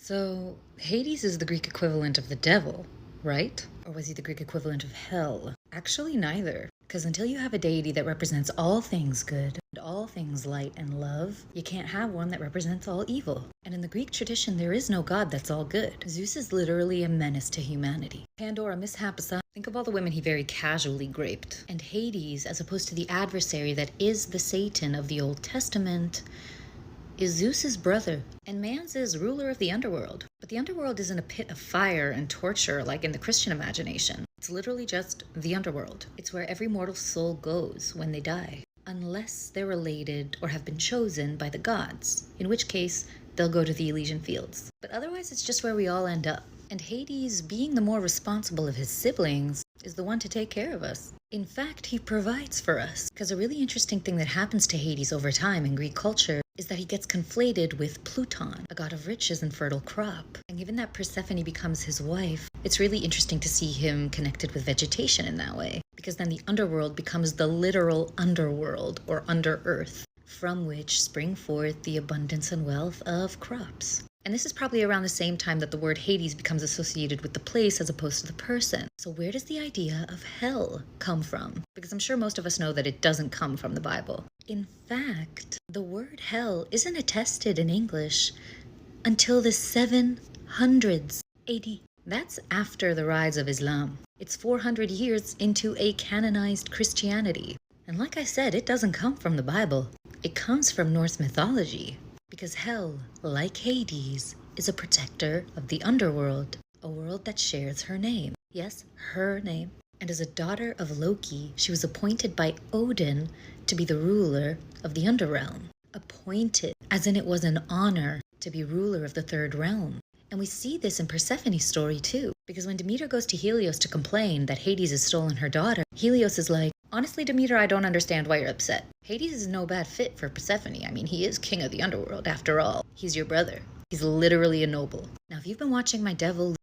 So, Hades is the Greek equivalent of the devil, right? Or was he the Greek equivalent of hell? Actually, neither. Because until you have a deity that represents all things good and all things light and love, you can't have one that represents all evil. And in the Greek tradition, there is no god that's all good. Zeus is literally a menace to humanity. Pandora, mishap aside, think of all the women he very casually raped. And Hades, as opposed to the adversary that is the Satan of the Old Testament, is Zeus's brother, and Mans is ruler of the underworld. But the underworld isn't a pit of fire and torture like in the Christian imagination. It's literally just the underworld. It's where every mortal soul goes when they die, unless they're related or have been chosen by the gods, in which case they'll go to the Elysian Fields. But otherwise, it's just where we all end up. And Hades, being the more responsible of his siblings, is the one to take care of us. In fact, he provides for us, because a really interesting thing that happens to Hades over time in Greek culture is that he gets conflated with Pluton, a god of riches and fertile crop. And given that Persephone becomes his wife, it's really interesting to see him connected with vegetation in that way, because then the underworld becomes the literal underworld, or under earth, from which spring forth the abundance and wealth of crops. And this is probably around the same time that the word Hades becomes associated with the place as opposed to the person. So where does the idea of hell come from? Because I'm sure most of us know that it doesn't come from the Bible. In fact, the word hell isn't attested in English until the 700s AD. That's after the rise of Islam. It's 400 years into a canonized Christianity. And like I said, it doesn't come from the Bible. It comes from Norse mythology. Because hell, like Hades, is a protector of the underworld, a world that shares her name. Yes, her name. And as a daughter of Loki, she was appointed by Odin to be the ruler of the Underrealm. Appointed, as in it was an honor to be ruler of the third realm. And we see this in Persephone's story too, because when Demeter goes to Helios to complain that Hades has stolen her daughter, Helios is like, honestly, Demeter, I don't understand why you're upset. Hades is no bad fit for Persephone. I mean, he is king of the underworld after all. He's your brother. He's literally a noble. Now, if you've been watching my Devil